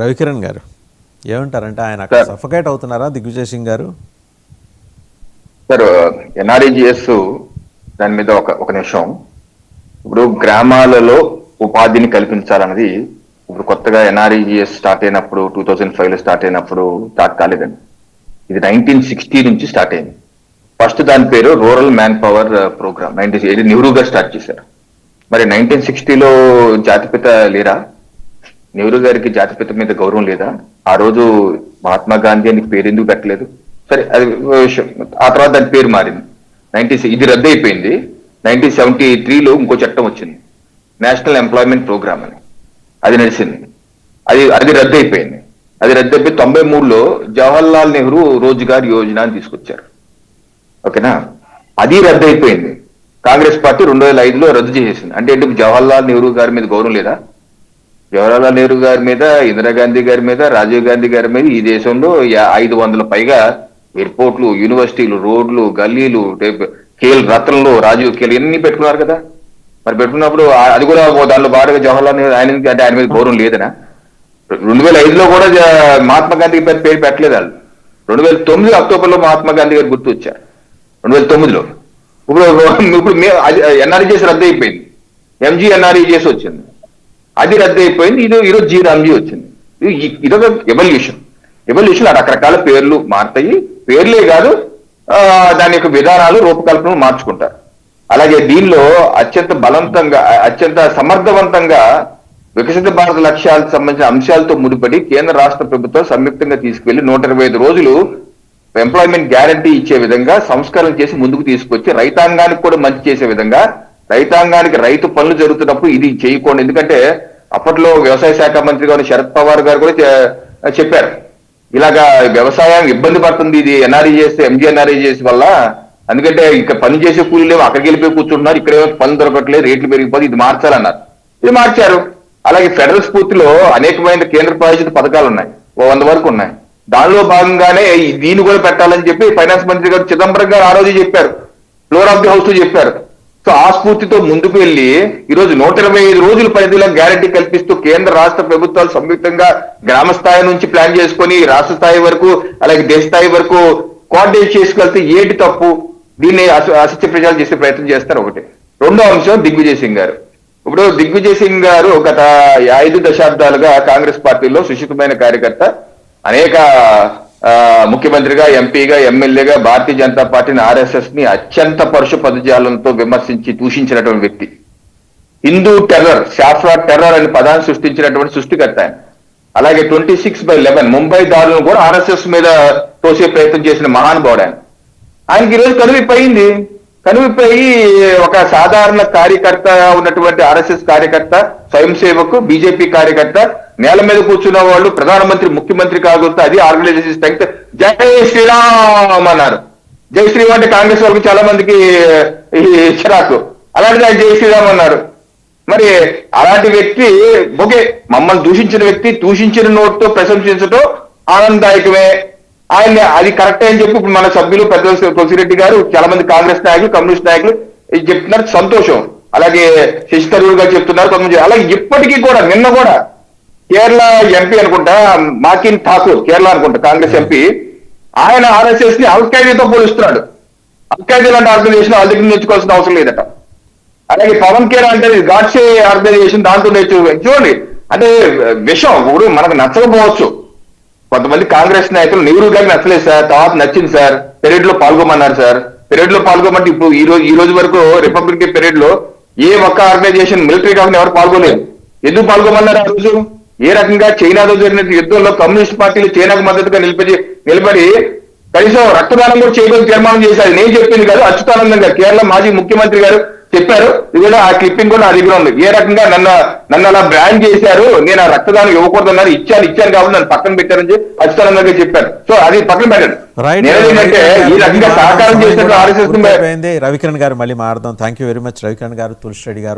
రవికిరణ్ గారు ఏమంటారంటే ఆయన అక్కడ సఫకేట్ అవుతున్నారా దిగ్విజయ్ సింగ్ గారు? సార్ ఎన్ఆర్ఈజిఎస్ దాని మీద ఒక నిమిషం. ఇప్పుడు గ్రామాలలో ఉపాధిని కల్పించాలన్నది ఇప్పుడు కొత్తగా ఎన్ఆర్ఈజిఎస్ స్టార్ట్ అయినప్పుడు 2005లో స్టార్ట్ అయినప్పుడు స్టార్ట్ కాలేదండి. ఇది 1960 నుంచి స్టార్ట్ అయింది. ఫస్ట్ దాని పేరు rural man power programme. Nehru గారు స్టార్ట్ చేశారు. మరి 1960లో జాతిపిత లేరా? నెహ్రూ గారికి జాతిపిత మీద గౌరవం లేదా? ఆ రోజు మహాత్మా గాంధీ అని పేరు ఎందుకు పెట్టలేదు? సరే, అది విషయం. ఆ తర్వాత దాని పేరు మారింది. ఇది రద్దు అయిపోయింది. 1973లో ఇంకో చట్టం వచ్చింది, నేషనల్ ఎంప్లాయ్మెంట్ ప్రోగ్రామ్ అని. అది నడిచింది. అది రద్దు అయిపోయింది. అది రద్దు అయిపోయి 93లో జవహర్లాల్ నెహ్రూ రోజ్గార్ యోజన అని తీసుకొచ్చారు. ఓకేనా? అది రద్దు అయిపోయింది. కాంగ్రెస్ పార్టీ 2005లో రద్దు చేసేసింది. అంటే ఎందుకు? జవహర్లాల్ నెహ్రూ గారి మీద గౌరవం లేదా? జవహర్లాల్ నెహ్రూ గారి మీద, ఇందిరాగాంధీ గారి మీద, రాజీవ్ గాంధీ గారి మీద ఈ దేశంలో 500 పైగా ఎయిర్పోర్ట్లు, యూనివర్సిటీలు, రోడ్లు, గల్లీలు, ఖేల్ రత్నంలో రాజీవ్ ఖేల్ ఇవన్నీ పెట్టుకున్నారు కదా. మరి పెట్టుకున్నప్పుడు అది కూడా దానిలో బాగా జవహర్లాల్ నెహ్రూ ఆయన మీద గౌరవం లేదనా? 2005లో కూడా మహాత్మా గాంధీ పేరు పెట్టలేదు వాళ్ళు. 2009 అక్టోబర్లో మహాత్మా గాంధీ గారు గుర్తు వచ్చారు. 2009లో ఇప్పుడు ఎన్ఆర్ఈజిఎస్ రద్దు అయిపోయింది. ఎంజీఎన్ఆర్ఈజిఎస్ వచ్చింది. అది రద్దు అయిపోయింది. ఈరోజు జీరామ్జీ వచ్చింది. ఇదొక ఎవల్యూషన్. రకరకాల పేర్లు మారుతాయి. పేర్లే కాదు, దాని యొక్క విధానాలు, రూపకల్పన మార్చుకుంటారు. అలాగే దీనిలో అత్యంత సమర్థవంతంగా వికసిత భారత లక్ష్యాలకు సంబంధించిన అంశాలతో ముడిపడి కేంద్ర రాష్ట్ర ప్రభుత్వం సంయుక్తంగా తీసుకువెళ్లి 125 రోజులు ఎంప్లాయ్మెంట్ గ్యారంటీ ఇచ్చే విధంగా సంస్కరణ చేసి ముందుకు తీసుకొచ్చి రైతాంగానికి కూడా మంచి చేసే విధంగా, రైతాంగానికి రైతు పనులు జరుగుతున్నప్పుడు ఇది చేయకూడదు. ఎందుకంటే అప్పట్లో వ్యవసాయ శాఖ మంత్రి గారు శరద్ పవార్ గారు కూడా చెప్పారు, ఇలాగా వ్యవసాయం ఇబ్బంది పడుతుంది ఇది ఎన్ఆర్ఈజిఎస్, ఎంజీఎన్ఆర్ఈజిఎస్ వల్ల. ఎందుకంటే ఇక్కడ పని చేసే కూలీలేమో అక్కడికి వెళ్ళిపోయి కూర్చుంటున్నారు, ఇక్కడేమో పనులు దొరకట్లేదు, రేట్లు పెరిగిపోయి, ఇది మార్చాలన్నారు. ఇది మార్చారు. అలాగే ఫెడరల్ స్ఫూర్తిలో అనేకమైన కేంద్ర ప్రాయోజిత పథకాలు ఉన్నాయి, 100 వరకు ఉన్నాయి. దానిలో భాగంగానే దీన్ని కూడా పెట్టాలని చెప్పి ఫైనాన్స్ మంత్రి గారు చిదంబరం గారు ఆ రోజు చెప్పారు, ఫ్లోర్ ఆఫ్ ది హౌస్ లో చెప్పారు. సో ఆ స్ఫూర్తితో ముందుకు వెళ్ళి ఈరోజు 125 రోజుల పరిధిలో గ్యారంటీ కల్పిస్తూ కేంద్ర రాష్ట్ర ప్రభుత్వాలు సంయుక్తంగా గ్రామ స్థాయి నుంచి ప్లాన్ చేసుకొని రాష్ట్ర స్థాయి వరకు, అలాగే దేశ స్థాయి వరకు కోఆర్డినేట్ చేసుకెళ్తే ఏంటి తప్పు? దీన్ని అసత్య ప్రచారం చేసే ప్రయత్నం చేస్తారు. ఒకటి. రెండో అంశం దిగ్విజయ్ సింగ్ గారు. ఇప్పుడు దిగ్విజయ్ సింగ్ గారు గత 5 దశాబ్దాలుగా కాంగ్రెస్ పార్టీలో సుశిక్షితమైన కార్యకర్త, అనేక ముఖ్యమంత్రిగా, ఎంపీగా, ఎమ్మెల్యేగా భారతీయ జనతా పార్టీని, ఆర్ఎస్ఎస్ ని అత్యంత పరుష పదజాలంతో విమర్శించి దూషించినటువంటి వ్యక్తి. హిందూ టెర్రర్, శాఫ్రా టెర్రర్ అనే పదాన్ని సృష్టించినటువంటి సృష్టికర్త ఆయన. అలాగే 26/11 ముంబై దాడులను కూడా ఆర్ఎస్ఎస్ మీద తోసే ప్రయత్నం చేసిన మహానుభావుడు ఆయన. ఆయనకి ఈరోజు కనువిప్పయింది. కనువిప్పయి ఒక సాధారణ కార్యకర్త ఉన్నటువంటి ఆర్ఎస్ఎస్ కార్యకర్త, స్వయం సేవకు, బీజేపీ కార్యకర్త, నేల మీద కూర్చున్న వాళ్ళు ప్రధానమంత్రి, ముఖ్యమంత్రి కాకపోతే అది ఆర్గనైజేషన్ స్ట్రెంగ్త్. జై శ్రీరామ్ అన్నారు. జై శ్రీరామ్ అంటే కాంగ్రెస్ వాళ్ళకి చాలా మందికి చిరాకు. అలాంటిది ఆయన జై శ్రీరామ్ అన్నారు. మరి అలాంటి వ్యక్తి ఓకే, మమ్మల్ని దూషించిన వ్యక్తి దూషించిన నోట్తో ప్రశంసించడం ఆనందదాయకమే. ఆయన అది కరెక్ట్ అని చెప్పి ఇప్పుడు మన సభ్యులు పెద్ద తులసిరెడ్డి గారు, చాలా మంది కాంగ్రెస్ నాయకులు, కమ్యూనిస్ట్ నాయకులు చెప్తున్నారు, సంతోషం. అలాగే శశి థరూర్ గారు చెప్తున్నారు కొంతమంది. అలాగే ఇప్పటికీ కూడా, నిన్న కూడా కేరళ ఎంపీ అనుకుంటా, మాకిన్ ఠాకూర్, కేరళ అనుకుంటా కాంగ్రెస్ ఎంపీ, ఆయన ఆర్ఎస్ఎస్ ని అల్ఖైదాతో పోలుస్తున్నాడు. అల్ఖైదా లాంటి ఆర్గనైజేషన్ వాళ్ళ దగ్గర నేర్చుకోవాల్సిన అవసరం లేదట. అలాగే పవన్ కేర్ అంటే గాడ్సే ఆర్గనైజేషన్, దాంతో చూడండి. అంటే విషయం ఇప్పుడు మనకు నచ్చకపోవచ్చు. కొంతమంది కాంగ్రెస్ నాయకులు నెహ్రూ గారికి నచ్చలేదు సార్, తర్వాత నచ్చింది సార్, పెరేడ్ లో పాల్గొమన్నారు సార్. పెరేడ్ లో పాల్గొమంటే ఇప్పుడు ఈ రోజు వరకు రిపబ్లిక్ డే పెరేడ్ లో ఏ ఒక్క ఆర్గనైజేషన్, మిలిటరీ కాకుండా ఎవరు పాల్గొలేదు. ఎందుకు పాల్గొమన్నారు ఆ రోజు? ఏ రకంగా చైనాతో జరిగిన యుద్ధంలో కమ్యూనిస్ట్ పార్టీలు చైనాకు మద్దతుగా నిలబడి కనీసం రక్తదానం కూడా చేయడానికి తీర్మానం చేశారు. నేను చెప్పింది కాదు, అచ్యుతానందం గారు, కేరళ మాజీ ముఖ్యమంత్రి గారు చెప్పారు. ఇది కూడా ఆ క్లిప్పింగ్ కూడా నా దగ్గర ఉంది. ఏ రకంగా నన్ను అలా బ్రాండ్ చేశారు, నేను ఆ రక్తదానం ఇవ్వకూడదన్నారు, ఇచ్చాను కాబట్టి నన్ను పక్కన పెట్టారని చెప్పి అచ్యుతానందం గారు చెప్పారు. సో అది పక్కన పెట్టండి. నేనేంటంటే ఈ రకంగా సహకారం చేసినట్టు ఆర్ఎస్ఎస్. రవికిరణ్ గారు మళ్ళీ మాట్లాడదాం. Thank you very much Ravikiran గారు, తులసిరెడ్డి గారు.